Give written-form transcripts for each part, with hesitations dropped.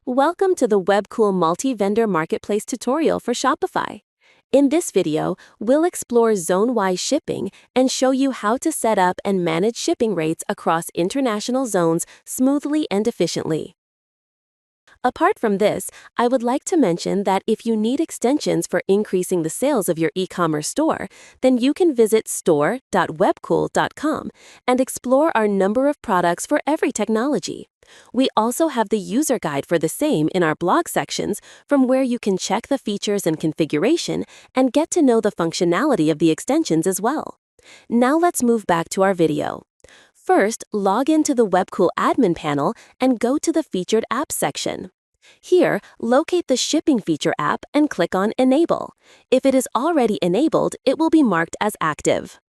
Welcome to the Webkul Multivendor Marketplace tutorial for Shopify. In this video, we'll explore zone-wise shipping and show you how to set up and manage shipping rates across international zones smoothly and efficiently. Apart from this, I would like to mention that if you need extensions for increasing the sales of your e-commerce store, then you can visit store.webkul.com and explore our number of products for every technology. We also have the user guide for the same in our blog sections, from where you can check the features and configuration and get to know the functionality of the extensions as well. Now let's move back to our video. First, log into the Webkul admin panel and go to the Featured Apps section. Here, locate the Shipping Feature app and click on Enable. If it is already enabled, it will be marked as active.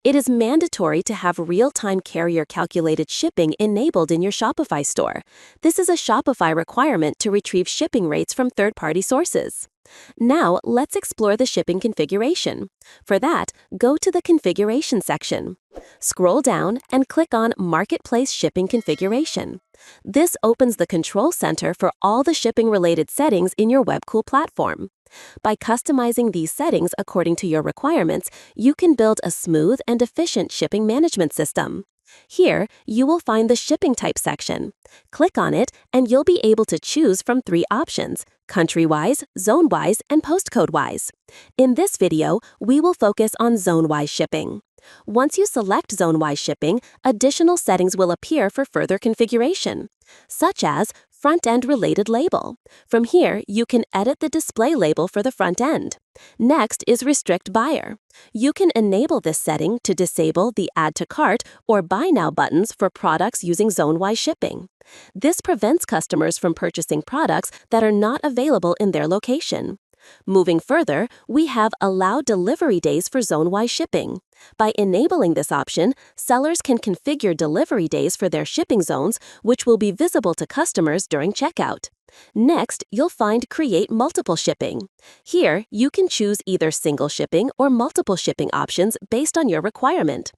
It is mandatory to have real-time carrier-calculated shipping enabled in your Shopify store. This is a Shopify requirement to retrieve shipping rates from third-party sources. Now, let's explore the shipping configuration. For that, go to the Configuration section. Scroll down and click on Marketplace Shipping Configuration. This opens the control center for all the shipping-related settings in your Webkul platform. By customizing these settings according to your requirements, you can build a smooth and efficient shipping management system. Here, you will find the Shipping Type section. Click on it and you'll be able to choose from 3 options: country-wise, zone-wise, and postcode-wise. In this video, we will focus on zone-wise shipping. Once you select zone-wise shipping, additional settings will appear for further configuration, such as front-end related label. From here, you can edit the display label for the front end. Next is Restrict Buyer. You can enable this setting to disable the Add to Cart or Buy Now buttons for products using zone-wise shipping. This prevents customers from purchasing products that are not available in their location. Moving further, we have Allow Delivery Days for zone-wise shipping. By enabling this option, sellers can configure delivery days for their shipping zones, which will be visible to customers during checkout. Next, you'll find Create Multiple Shipping. Here, you can choose either single shipping or multiple shipping options based on your requirement.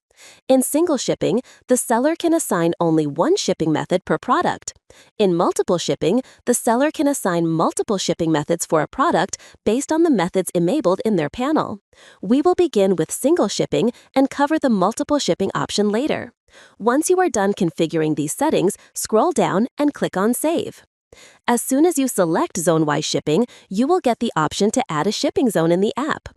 In single shipping, the seller can assign only one shipping method per product. In multiple shipping, the seller can assign multiple shipping methods for a product based on the methods enabled in their panel. We will begin with single shipping and cover the multiple shipping option later. Once you are done configuring these settings, scroll down and click on Save. As soon as you select zone-wise shipping, you will get the option to add a shipping zone in the app.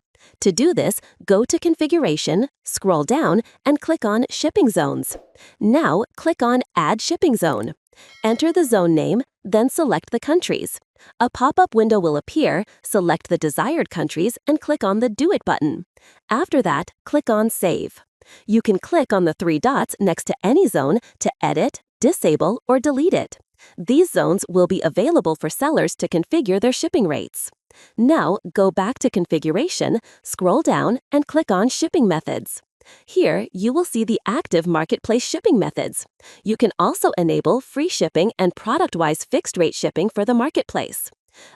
To do this, go to Configuration, scroll down, and click on Shipping Zones. Now, click on Add Shipping Zone. Enter the zone name, then select the countries. A pop-up window will appear, select the desired countries, and click on the Do It button. After that, click on Save. You can click on the 3 dots next to any zone to edit, disable, or delete it. These zones will be available for sellers to configure their shipping rates. Now, go back to Configuration, scroll down, and click on Shipping Methods. Here, you will see the active marketplace shipping methods. You can also enable free shipping and product-wise fixed-rate shipping for the marketplace.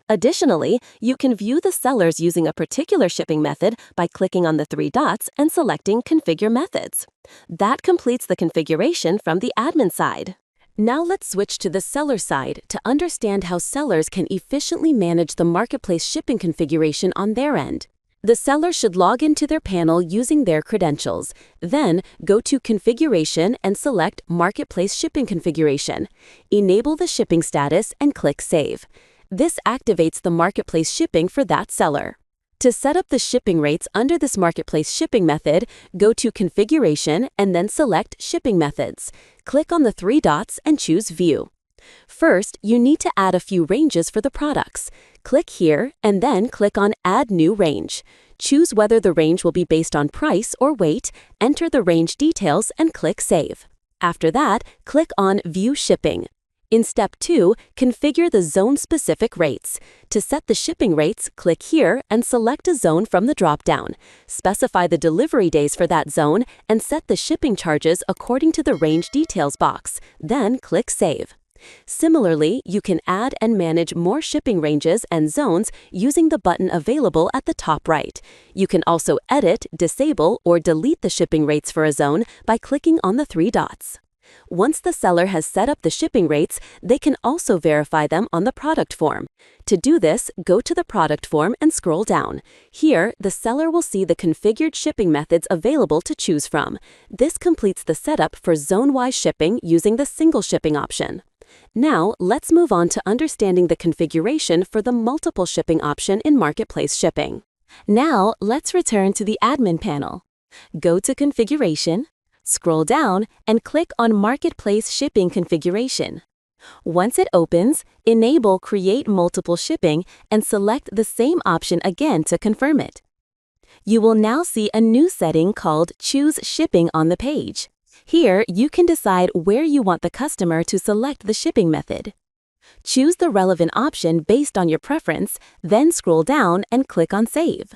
Additionally, you can view the sellers using a particular shipping method by clicking on the 3 dots and selecting Configure Methods. That completes the configuration from the admin side. Now let's switch to the seller side to understand how sellers can efficiently manage the marketplace shipping configuration on their end. The seller should log into their panel using their credentials. Then, go to Configuration and select Marketplace Shipping Configuration. Enable the shipping status and click Save. This activates the marketplace shipping for that seller. To set up the shipping rates under this marketplace shipping method, go to Configuration and then select Shipping Methods. Click on the 3 dots and choose View. First, you need to add a few ranges for the products. Click here and then click on Add New Range. Choose whether the range will be based on price or weight, enter the range details, and click Save. After that, click on View Shipping. In Step 2, configure the zone-specific rates. To set the shipping rates, click here and select a zone from the drop-down. Specify the delivery days for that zone and set the shipping charges according to the range details box. Then click Save. Similarly, you can add and manage more shipping ranges and zones using the button available at the top right. You can also edit, disable, or delete the shipping rates for a zone by clicking on the 3 dots. Once the seller has set up the shipping rates, they can also verify them on the product form. To do this, go to the product form and scroll down. Here, the seller will see the configured shipping methods available to choose from. This completes the setup for zone-wise shipping using the single shipping option. Now, let's move on to understanding the configuration for the multiple shipping option in Marketplace Shipping. Now, let's return to the admin panel. Go to Configuration, scroll down, and click on Marketplace Shipping Configuration. Once it opens, enable Create Multiple Shipping and select the same option again to confirm it. You will now see a new setting called Choose Shipping on the page. Here, you can decide where you want the customer to select the shipping method. Choose the relevant option based on your preference, then scroll down and click on Save.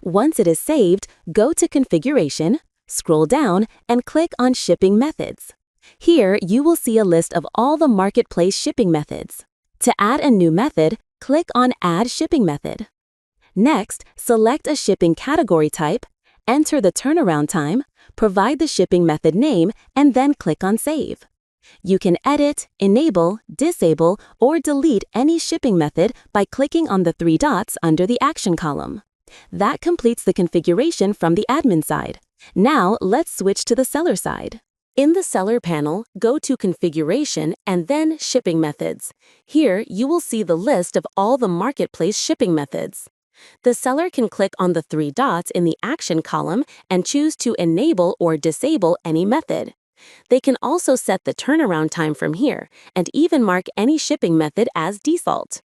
Once it is saved, go to Configuration, scroll down, and click on Shipping Methods. Here, you will see a list of all the Marketplace shipping methods. To add a new method, click on Add Shipping Method. Next, select a shipping category type, enter the turnaround time, provide the shipping method name, and then click on Save. You can edit, enable, disable, or delete any shipping method by clicking on the three dots under the Action column. That completes the configuration from the admin side. Now, let's switch to the seller side. In the Seller panel, go to Configuration and then Shipping Methods. Here, you will see the list of all the Marketplace shipping methods. The seller can click on the three dots in the Action column and choose to enable or disable any method. They can also set the turnaround time from here and even mark any shipping method as default.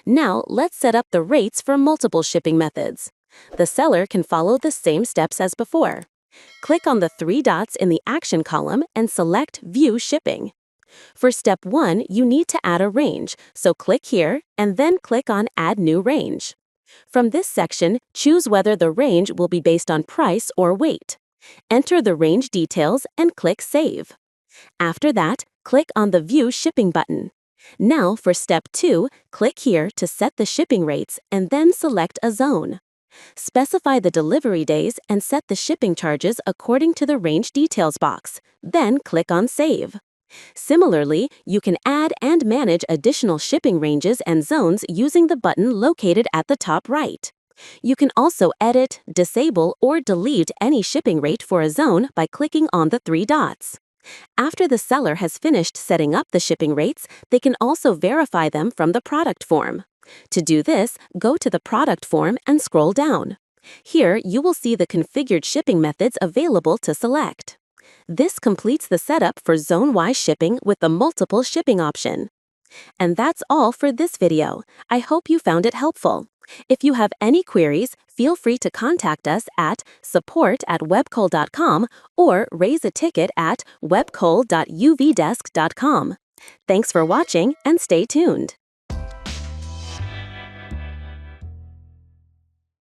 Now, let's set up the rates for multiple shipping methods. The seller can follow the same steps as before. Click on the three dots in the Action column and select View Shipping. For step 1, you need to add a range, so click here and then click on Add New Range. From this section, choose whether the range will be based on price or weight. Enter the range details and click Save. After that, click on the View Shipping button. Now, for step 2, click here to set the shipping rates and then select a zone. Specify the delivery days and set the shipping charges according to the range details box. Then click on Save. Similarly, you can add and manage additional shipping ranges and zones using the button located at the top right. You can also edit, disable, or delete any shipping rate for a zone by clicking on the three dots. After the seller has finished setting up the shipping rates, they can also verify them from the product form. To do this, go to the product form and scroll down. Here, you will see the configured shipping methods available to select. This completes the setup for zone-wise shipping with the multiple shipping option. And that's all for this video. I hope you found it helpful. If you have any queries, feel free to contact us at support@webkul.com or raise a ticket at webkul.uvdesk.com. Thanks for watching and stay tuned.